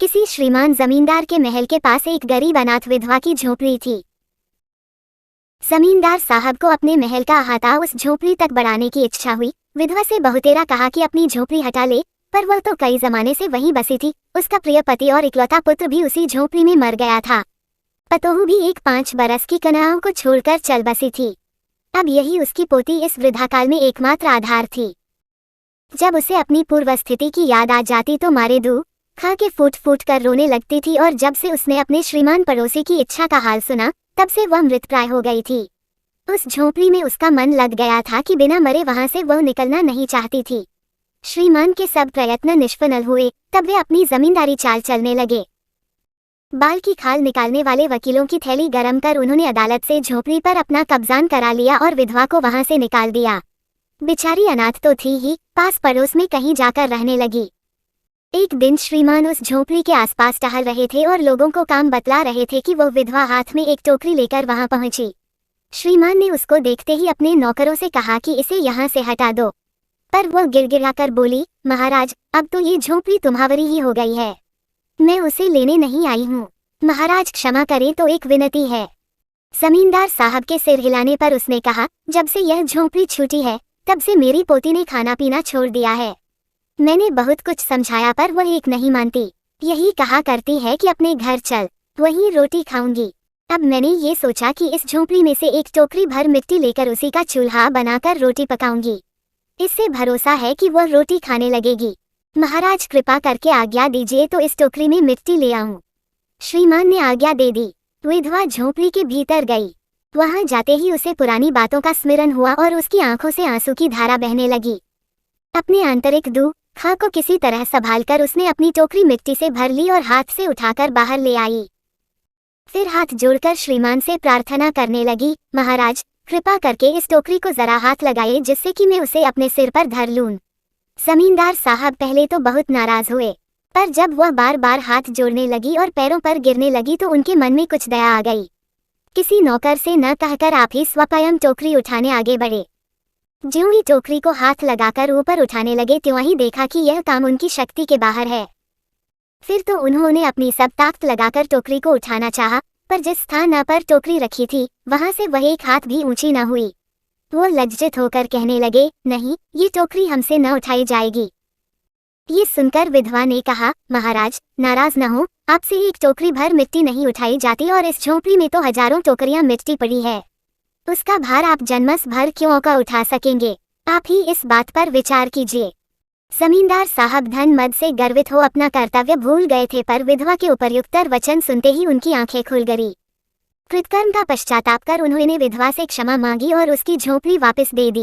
किसी श्रीमान जमींदार के महल के पास एक गरीब अनाथ विधवा की झोपड़ी थी। जमींदार साहब को अपने महल का अहाता उस झोपड़ी तक बढ़ाने की इच्छा हुई। विधवा से बहुतेरा कहा कि अपनी झोपड़ी हटा ले, पर वह तो कई जमाने से वहीं बसी थी। उसका प्रिय पति और इकलौता पुत्र भी उसी झोपड़ी में मर गया था। पतोहू भी एक 5 बरस की कन्याओं को छोड़कर चल बसी थी। अब यही उसकी पोती इस वृद्धाकाल में एकमात्र आधार थी। जब उसे अपनी पूर्व स्थिति की याद आ जाती तो मारे दू खा के फूट फूट कर रोने लगती थी, और जब से उसने अपने श्रीमान पड़ोसी की इच्छा का हाल सुना तब से वह मृतप्राय हो गई थी। उस झोपड़ी में उसका मन लग गया था कि बिना मरे वहां से वह निकलना नहीं चाहती थी। श्रीमान के सब प्रयत्न निष्फल हुए, तब वे अपनी जमींदारी चाल चलने लगे। बाल की खाल निकालने वाले वकीलों की थैली गरम कर उन्होंने अदालत से झोपड़ी पर अपना कब्जान करा लिया और विधवा को वहां से निकाल दिया। बेचारी अनाथ तो थी ही, पास पड़ोस में कहीं जाकर रहने लगी। एक दिन श्रीमान उस झोपड़ी के आसपास टहल रहे थे और लोगों को काम बतला रहे थे कि वो विधवा हाथ में एक टोकरी लेकर वहां पहुंची। श्रीमान ने उसको देखते ही अपने नौकरों से कहा कि इसे यहाँ से हटा दो, पर वह गिड़गिड़ाकर बोली, महाराज अब तो ये झोपड़ी तुम्हारी ही हो गई है, मैं उसे लेने नहीं आई हूँ। महाराज क्षमा करें तो एक विनती है। जमींदार साहब के सिर हिलाने पर उसने कहा, जब से यह झोपड़ी छूटी है तब से मेरी पोती ने खाना पीना छोड़ दिया है। मैंने बहुत कुछ समझाया पर वह एक नहीं मानती। यही कहा करती है कि अपने घर चल, वहीं रोटी खाऊंगी। अब मैंने ये सोचा कि इस झोपड़ी में से एक टोकरी भर मिट्टी लेकर उसी का चूल्हा बनाकर रोटी पकाऊंगी। इससे भरोसा है कि वह रोटी खाने लगेगी। महाराज कृपा करके आज्ञा दीजिए तो इस टोकरी में मिट्टी ले आऊं। श्रीमान ने आज्ञा दे दी। विधवा झोपड़ी के भीतर गई। वहां जाते ही उसे पुरानी बातों का स्मरण हुआ और उसकी आंखों से आंसू की धारा बहने लगी। अपने आंतरिक दुख को किसी तरह संभालकर उसने अपनी टोकरी मिट्टी से भर ली और हाथ से उठाकर बाहर ले आई। फिर हाथ जोड़कर श्रीमान से प्रार्थना करने लगी, महाराज कृपा करके इस टोकरी को जरा हाथ लगाइए जिससे कि मैं उसे अपने सिर पर धर लूं। जमींदार साहब पहले तो बहुत नाराज हुए, पर जब वह बार बार हाथ जोड़ने लगी और पैरों पर गिरने लगी तो उनके मन में कुछ दया आ गई। किसी नौकर से न कहकर आप ही स्वयं टोकरी उठाने आगे बढ़े। ज्यों ही टोकरी को हाथ लगाकर ऊपर उठाने लगे त्यों ही देखा कि यह काम उनकी शक्ति के बाहर है। फिर तो उन्होंने अपनी सब ताकत लगाकर टोकरी को उठाना चाहा, पर जिस स्थान पर टोकरी रखी थी वहां से वह एक हाथ भी ऊंची न हुई। वो लज्जित होकर कहने लगे, नहीं, ये टोकरी हमसे न उठाई जाएगी। ये सुनकर विधवा ने कहा, महाराज नाराज न हो, आपसे एक टोकरी भर मिट्टी नहीं उठाई जाती और इस झोपड़ी में तो हजारों टोकरियां मिट्टी पड़ी है। उसका भार आप जन्मस भर क्यों का उठा सकेंगे? आप ही इस बात पर विचार कीजिए। जमींदार साहब धन मद से गर्वित हो अपना कर्तव्य भूल गए थे, पर विधवा के उपयुक्तर वचन सुनते ही उनकी आंखें खुल गई। कृतकर्म का पश्चाताप कर उन्होंने विधवा से क्षमा मांगी और उसकी झोपड़ी वापस दे दी।